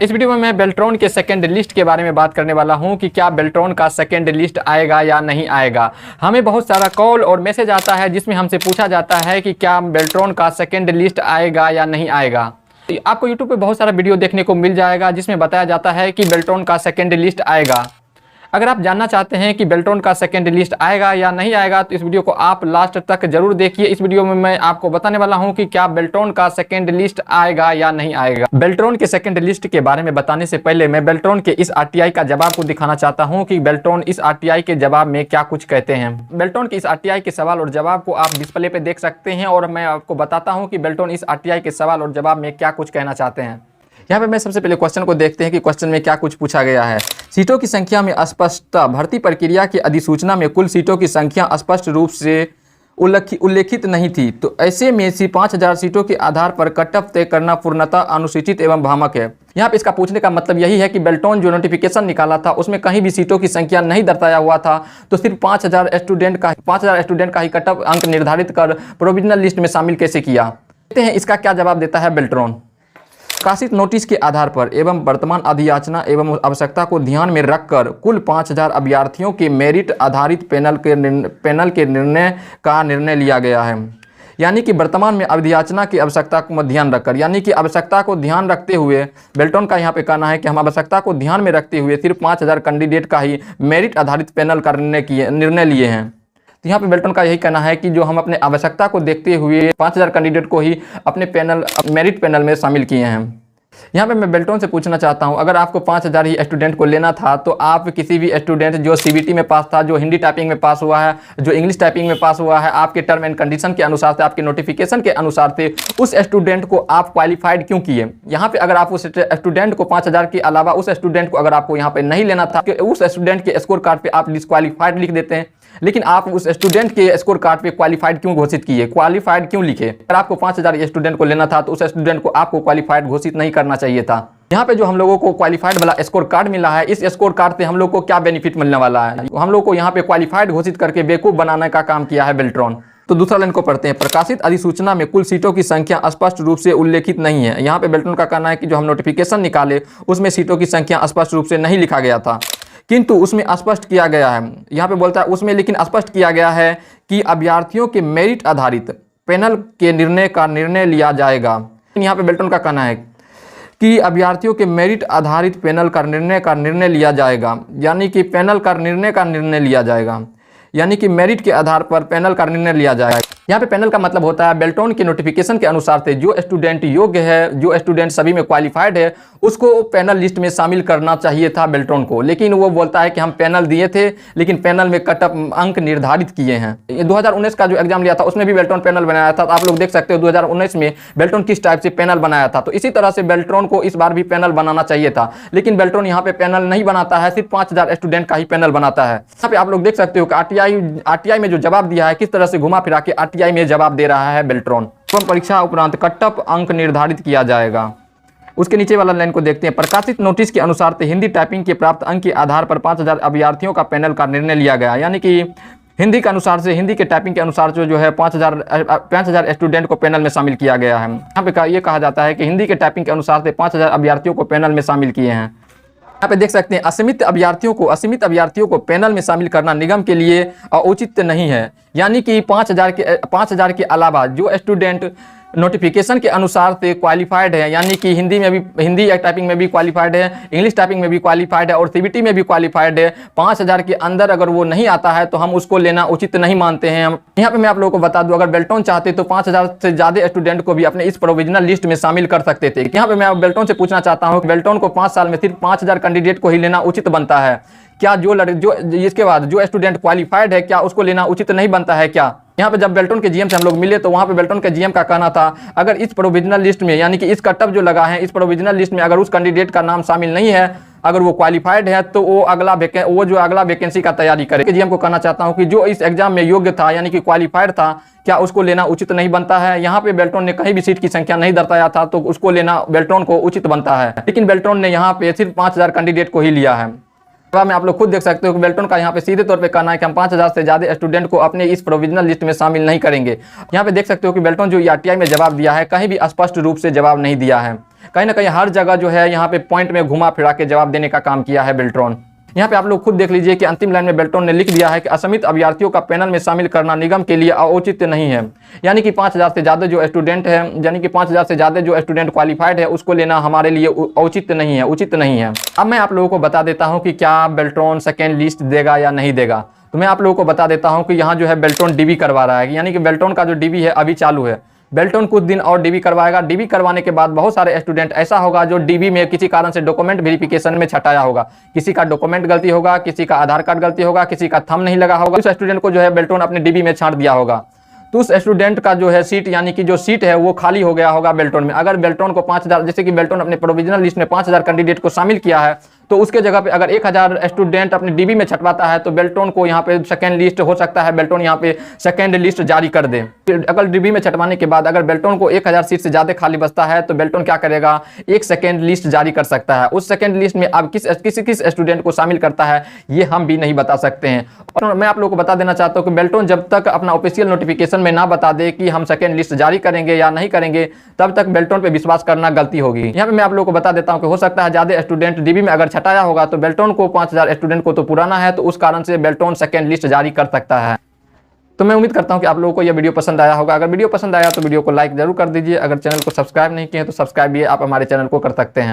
इस वीडियो में मैं बेल्ट्रॉन के सेकंड लिस्ट के बारे में बात करने वाला हूं कि क्या बेल्ट्रॉन का सेकंड लिस्ट आएगा या नहीं आएगा। हमें बहुत सारा कॉल और मैसेज आता है जिसमें हमसे पूछा जाता है कि क्या बेल्ट्रॉन का सेकंड लिस्ट आएगा या नहीं आएगा। आपको यूट्यूब पे बहुत सारा वीडियो देखने को मिल जाएगा जिसमें बताया जाता है कि बेल्ट्रॉन का सेकंड लिस्ट आएगा। अगर आप जानना चाहते हैं कि बेल्ट्रॉन का सेकंड लिस्ट आएगा या नहीं आएगा तो इस वीडियो को आप लास्ट तक जरूर देखिए। इस वीडियो में मैं आपको बताने वाला हूं कि क्या बेल्ट्रॉन का सेकंड लिस्ट आएगा या नहीं आएगा। बेल्ट्रॉन के सेकंड लिस्ट के बारे में बताने से पहले मैं बेल्ट्रॉन के इस आरटीआई का जवाब को दिखाना चाहता हूं कि बेल्ट्रॉन इस आरटीआई के जवाब में क्या कुछ कहते हैं। बेल्ट्रॉन के इस आरटीआई के सवाल और जवाब को आप डिस्प्ले पे देख सकते हैं और मैं आपको बताता हूँ कि बेल्ट्रॉन इस आरटीआई के सवाल और जवाब में क्या कुछ कहना चाहते हैं। यहाँ पे मैं सबसे पहले क्वेश्चन को देखते हैं कि क्वेश्चन में क्या कुछ पूछा गया है। सीटों की संख्या में अस्पष्टता। भर्ती प्रक्रिया की अधिसूचना में कुल सीटों की संख्या स्पष्ट रूप से उल्लेखित नहीं थी, तो ऐसे में 5000 सीटों के आधार पर कट ऑफ तय करना पूर्णतः अनुचित एवं भ्रामक है। यहाँ पे इसका पूछने का मतलब यही है कि बेल्ट्रॉन जो नोटिफिकेशन निकाला था उसमें कहीं भी सीटों की संख्या नहीं दर्शाया हुआ था, तो सिर्फ 5000 स्टूडेंट का ही कट ऑफ अंक निर्धारित कर प्रोविजनल लिस्ट में शामिल कैसे किया। देखते हैं इसका क्या जवाब देता है बेल्ट्रॉन। प्रकाशित नोटिस के आधार पर एवं वर्तमान अधियाचना एवं आवश्यकता को ध्यान में रखकर कुल 5000 अभ्यर्थियों के मेरिट आधारित पैनल के निर्णय लिया गया है। यानी कि वर्तमान में अधियाचना की आवश्यकता को ध्यान रखकर, यानी कि आवश्यकता को ध्यान रखते हुए बेल्ट्रॉन का यहाँ पे कहना है कि हम आवश्यकता को ध्यान में रखते हुए सिर्फ 5000 कैंडिडेट का ही मेरिट आधारित पैनल का निर्णय लिए हैं। तो यहाँ पे बेल्ट्रॉन का यही कहना है कि जो हम अपने आवश्यकता को देखते हुए 5000 कैंडिडेट को ही अपने मेरिट पैनल में शामिल किए हैं। यहाँ पे मैं बेल्ट्रॉन से पूछना चाहता हूँ, अगर आपको 5000 ही स्टूडेंट को लेना था तो आप किसी भी स्टूडेंट जो सीबीटी में पास था, जो हिंदी टाइपिंग में पास हुआ है, जो इंग्लिश टाइपिंग में पास हुआ है, आपके टर्म एंड कंडीशन के अनुसार से, आपके नोटिफिकेशन के अनुसार से उस स्टूडेंट को आप क्वालिफाइड क्यों किए। यहाँ पे अगर आप उस स्टूडेंट को 5000 के अलावा उस स्टूडेंट को अगर आपको यहाँ पे नहीं लेना था, उस स्टूडेंट के स्कोर कार्ड पे आप डिस्क्वालीफाइड लिख देते हैं, लेकिन आप उस स्टूडेंट के स्कोर कार्ड पे क्वालिफाइड क्यों घोषित किए, क्वालिफाइड क्यों लिखे। अगर आपको 5000 स्टूडेंट को लेना था तो उस स्टूडेंट को आपको क्वालिफाइड घोषित नहीं करना चाहिए था। यहाँ पे जो हम लोगों को क्वालिफाइड वाला स्कोर कार्ड मिला है, इस स्कोर कार्ड से हम लोग को क्या बेनिफिट मिलने वाला है। हम लोग को यहाँ पे क्वालिफाइड घोषित करके बेवकूफ बनाने का काम किया है बेल्ट्रॉन। तो दूसरा लाइन को पढ़ते हैं। प्रकाशित अधिसूचना में कुल सीटों की संख्या स्पष्ट रूप से उल्लेखित नहीं है। यहाँ पे बेल्ट्रॉन का कहना है कि जो हम नोटिफिकेशन निकाले उसमें सीटों की संख्या स्पष्ट रूप से नहीं लिखा गया था, किंतु उसमें स्पष्ट किया गया है। यहाँ पे बोलता है उसमें लेकिन स्पष्ट किया गया है कि अभ्यर्थियों के मेरिट आधारित पैनल के निर्णय लिया जाएगा। यहाँ पे बेल्ट्रॉन का कहना है कि अभ्यर्थियों के मेरिट आधारित पैनल का निर्णय लिया जाएगा, यानी कि पैनल का निर्णय लिया जाएगा, यानी कि मेरिट के आधार पर पैनल का निर्णय लिया जाएगा। यहाँ पे पैनल का मतलब होता है बेल्ट्रॉन के नोटिफिकेशन के अनुसार से जो स्टूडेंट योग्य है, जो स्टूडेंट सभी में क्वालिफाइड है, उसको पैनल लिस्ट में शामिल करना चाहिए था बेल्ट्रॉन को। लेकिन वो बोलता है कि हम पैनल दिए थे लेकिन पैनल में कट ऑफ अंक निर्धारित किए हैं। 2019 का जो एग्जाम लिया था उसमें भी बेल्ट्रॉन पैनल बनाया था। तो आप लोग देख सकते हो 2019 में बेल्ट्रॉन किस टाइप से पैनल बनाया था। तो इसी तरह से बेल्ट्रॉन को इस बार भी पैनल बनाना चाहिए था, लेकिन बेल्ट्रॉन यहाँ पे पैनल नहीं बनाता है, सिर्फ 5000 स्टूडेंट का ही पैनल बनाता है। यहाँ पे आप लोग देख सकते हो कि आरटीआई में जो जवाब दिया है, किस तरह से घुमा फिरा के आरटीआई में जवाब दे रहा है बेल्ट्रॉन। परीक्षा उपरांत कट ऑफ अंक निर्धारित किया जाएगा। उसके नीचे वाला लाइन को देखते हैं। प्रकाशित नोटिस के अनुसार से हिंदी टाइपिंग के प्राप्त अंक के आधार पर 5000 अभ्यर्थियों का पैनल का निर्णय लिया गया, यानी कि हिंदी के अनुसार से, हिंदी के टाइपिंग के अनुसार जो है 5000 स्टूडेंट को पैनल में शामिल किया गया है। यहाँ पे ये कहा जाता है कि हिंदी के टाइपिंग के अनुसार से 5000 अभ्यर्थियों को पैनल में शामिल किए हैं। यहाँ पे देख सकते हैं असीमित अभ्यर्थियों को पैनल में शामिल करना निगम के लिए औचित्य नहीं है, यानी कि 5000 के अलावा जो स्टूडेंट नोटिफिकेशन के अनुसार से क्वालिफाइड है, यानी कि हिंदी टाइपिंग में भी क्वालिफाइड है, इंग्लिश टाइपिंग में भी क्वालिफाइड है और सीबीटी में भी क्वालिफाइड है, 5000 के अंदर अगर वो नहीं आता है तो हम उसको लेना उचित नहीं मानते हैं। हम यहाँ पे मैं आप लोगों को बता दूं, अगर बेल्ट्रॉन चाहते तो 5000 से ज़्यादा स्टूडेंट को भी अपने इस प्रोविजनल लिस्ट में शामिल कर सकते थे। यहाँ पे मैं बेल्ट्रॉन से पूछना चाहता हूँ, बेल्ट्रॉन को 5 साल में सिर्फ 5000 कैंडिडेट को ही लेना उचित बनता है क्या? जो इसके बाद जो स्टूडेंट क्वालिफाइड है, क्या उसको लेना उचित नहीं बनता है क्या? यहाँ पे जब बेल्ट्रॉन के जीएम से हम लोग मिले तो वहाँ पे बेल्ट्रॉन के जीएम का कहना था, अगर इस प्रोविजनल लिस्ट में, यानी कि इस कट ऑफ जो लगा है, इस प्रोविजनल लिस्ट में अगर उस कैंडिडेट का नाम शामिल नहीं है, अगर वो क्वालिफाइड है, तो वो अगला वैकेंसी का तैयारी करे। जीएम को कहना चाहता हूँ कि जो इस एग्जाम में योग्य था, यानी कि क्वालिफाइड था, क्या उसको लेना उचित नहीं बनता है। यहाँ पे बेल्ट्रॉन ने कहीं भी सीट की संख्या नहीं दर्शाया था, तो उसको लेना बेल्ट्रॉन को उचित बनता है, लेकिन बेल्ट्रॉन ने यहाँ पे सिर्फ 5000 कैंडिडेट को ही लिया है। में आप लोग खुद देख सकते हो कि बेल्ट्रॉन का यहाँ पे सीधे तौर पे कहना है कि हम 5000 से ज़्यादा स्टूडेंट को अपने इस प्रोविजनल लिस्ट में शामिल नहीं करेंगे। यहाँ पे देख सकते हो कि बेल्ट्रॉन जो आरटीआई में जवाब दिया है, कहीं भी स्पष्ट रूप से जवाब नहीं दिया है। कहीं ना कहीं हर जगह जो है यहाँ पे पॉइंट में घुमा फिरा के जवाब देने का काम किया है बेल्ट्रॉन। यहाँ पे आप लोग खुद देख लीजिए कि अंतिम लाइन में बेल्ट्रॉन ने लिख दिया है कि असमित अभ्यर्थियों का पैनल में शामिल करना निगम के लिए औचित्य नहीं है। यानी कि 5000 से ज़्यादा जो स्टूडेंट है, यानी कि 5000 से ज़्यादा जो स्टूडेंट क्वालिफाइड है उसको लेना हमारे लिए औचित्य नहीं है, उचित नहीं है। अब मैं आप लोगों को बता देता हूँ कि क्या बेल्ट्रॉन सेकेंड लिस्ट देगा या नहीं देगा। तो मैं आप लोगों को बता देता हूँ कि यहाँ जो है बेल्ट्रॉन डीबी करवा रहा है, यानी कि बेल्ट्रॉन का जो डीबी है अभी चालू है। बेल्ट्रॉन कुछ दिन और डीबी करवाएगा। डीबी करवाने के बाद बहुत सारे स्टूडेंट ऐसा होगा जो डीबी में किसी कारण से डॉक्यूमेंट वेरिफिकेशन में छटाया होगा, किसी का डॉक्यूमेंट गलती होगा, किसी का आधार कार्ड गलती होगा, किसी का थंब नहीं लगा होगा, उस स्टूडेंट को जो है बेल्ट्रॉन अपने डीबी में छांट दिया होगा। तो उस स्टूडेंट का जो है सीट, यानी कि जो सीट है वो खाली हो गया होगा बेल्ट्रॉन में। अगर बेल्ट्रॉन को 5000, जैसे कि बेल्ट्रॉन अपने प्रोविजनल लिस्ट में 5000 कैंडिडेट को शामिल किया है, तो उसके जगह पे अगर 1000 स्टूडेंट अपने डीबी में छटवाता है तो बेल्ट्रॉन को यहाँ पे सेकेंड लिस्ट हो सकता है, बेल्ट्रॉन यहाँ पे सेकेंड लिस्ट जारी कर दे। अगर डीबी में छटवाने के बाद अगर बेल्ट्रॉन को 1000 सीट से ज्यादा खाली बचता है तो बेल्ट्रॉन क्या करेगा, एक सेकेंड लिस्ट जारी कर सकता है। उस सेकेंड लिस्ट में अब किस स्टूडेंट को शामिल करता है ये हम भी नहीं बता सकते हैं। और मैं आप लोगों को बता देना चाहता हूँ कि बेल्ट्रॉन जब तक अपना ऑफिशियल नोटिफिकेशन में ना बता दे कि हम सेकेंड लिस्ट जारी करेंगे या नहीं करेंगे, तब तक बेल्ट्रॉन पे विश्वास करना गलती होगी। यहाँ पे मैं आप लोगों को बता देता हूँ कि हो सकता है ज्यादा स्टूडेंट डीबी में अगर छटाया होगा तो बेल्ट्रॉन को 5000 स्टूडेंट को तो पुराना है, तो उस कारण से बेल्ट्रॉन सेकेंड लिस्ट जारी कर सकता है। तो मैं उम्मीद करता हूं कि आप लोगों को यह वीडियो पसंद आया होगा। अगर वीडियो पसंद आया तो वीडियो को लाइक जरूर कर दीजिए। अगर चैनल को सब्सक्राइब नहीं किए तो सब्सक्राइब भी आप हमारे चैनल को कर सकते हैं।